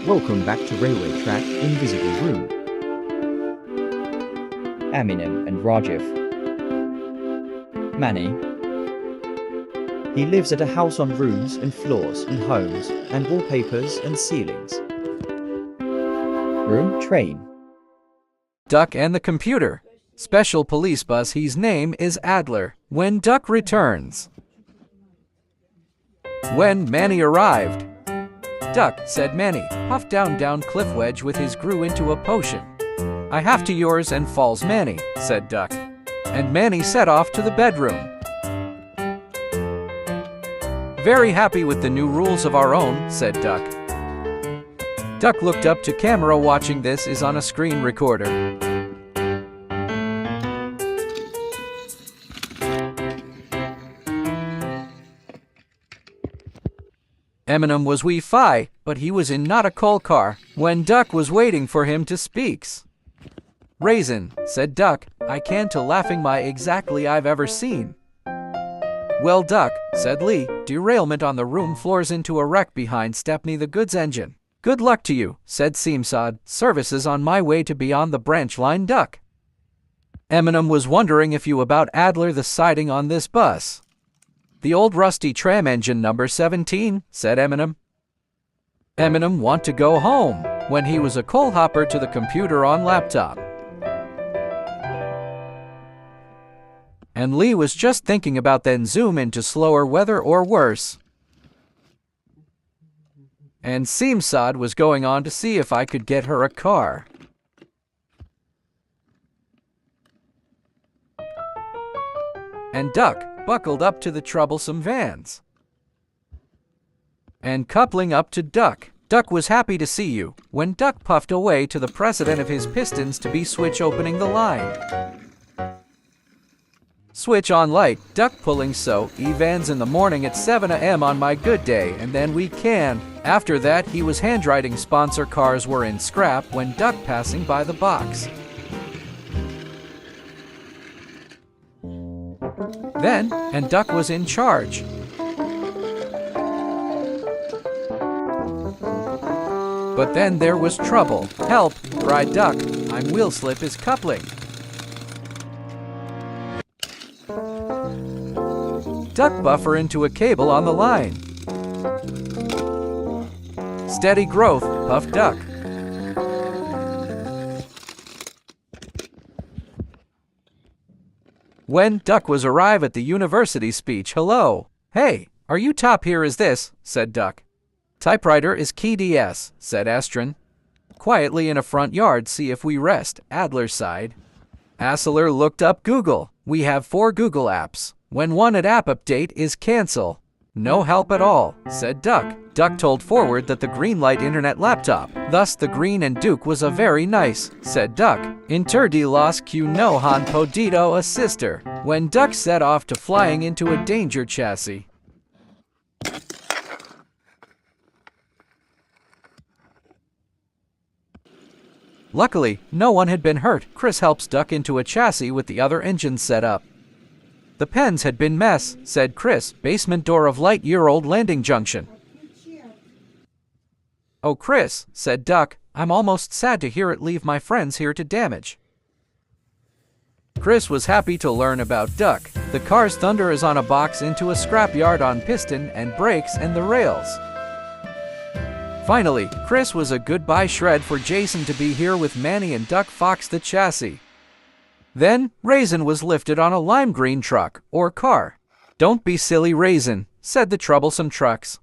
Welcome back to Railway Track Invisible Room. Eminem and Rajiv. Manny. He lives at a house on rooms and floors and homes and wallpapers and ceilings. Room train. Duck and the computer. Special police bus, his name is Adler. When Duck returns. When Manny arrived. Duck, said Manny, puffed down cliff wedge with his grew into a potion. I have to yours and falls Manny, said Duck. And Manny set off to the bedroom. Very happy with the new rules of our own, said Duck. Duck looked up to camera. Watching this is on a screen recorder. Eminem was Wi-Fi, but he was in not a coal car when Duck was waiting for him to speaks. Raisin, said Duck, I can't to laughing my exactly I've ever seen. Well, Duck, said Lee, derailment on the room floors into a wreck behind Stepney the goods engine. Good luck to you, said Seemsod, services on my way to beyond the branch line. Duck. Eminem was wondering if you about Adler the siding on this bus. The old rusty tram engine number 17, said Eminem. Eminem want to go home when he was a coal hopper to the computer on laptop. And Lee was just thinking about then zoom into slower weather or worse. And Siemesod was going on to see if I could get her a car. And Duck buckled up to the troublesome vans. And coupling up to Duck. Duck was happy to see you when Duck puffed away to the president of his pistons to be switch opening the line. Switch on light, Duck pulling so, Evans in the morning at 7 a.m. on my good day, and then we can. After that, he was handwriting sponsor cars were in scrap when Duck passing by the box. Then, and Duck was in charge. But then there was trouble. Help, cried Duck, I'm wheel slip is coupling. Duck buffer into a cable on the line. Steady growth, puff Duck. When Duck was arrive at the university speech, hello. Hey, are you top here is this, said Duck. Typewriter is key DS, said Astron. Quietly in a front yard see if we rest, Adler sighed. Adler looked up Google. We have 4 Google apps. When one at app update is cancel. No help at all, said Duck. Duck told forward that the green light internet laptop. Thus the green and Duke was a very nice, said Duck. Inter de los que no han podido a sister. When Duck set off to flying into a danger chassis. Luckily, no one had been hurt. Chris helps Duck into a chassis with the other engines set up. The pens had been mess, said Chris, basement door of light-year-old landing junction. Oh, Chris, said Duck, I'm almost sad to hear it leave my friends here to damage. Chris was happy to learn about Duck. The car's thunder is on a box into a scrapyard on piston and brakes and the rails. Finally, Chris was a goodbye shred for Jason to be here with Manny and Duck Fox the chassis. Then, Raisin was lifted on a lime green truck, or car. Don't be silly, Raisin, said the troublesome trucks.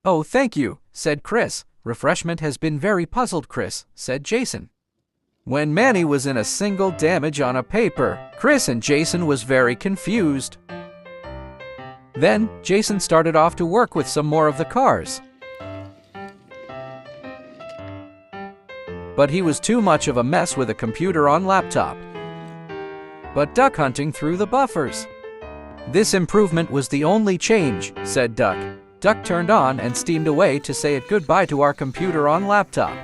Oh, thank you, said Chris. Refreshment has been very puzzled, Chris, said Jason. When Manny was in a single damage on a paper, Chris and Jason was very confused. Then, Jason started off to work with some more of the cars. But he was too much of a mess with a computer on laptop. But Duck hunting through the buffers. This improvement was the only change, said Duck. Duck turned on and steamed away to say it goodbye to our computer on laptop.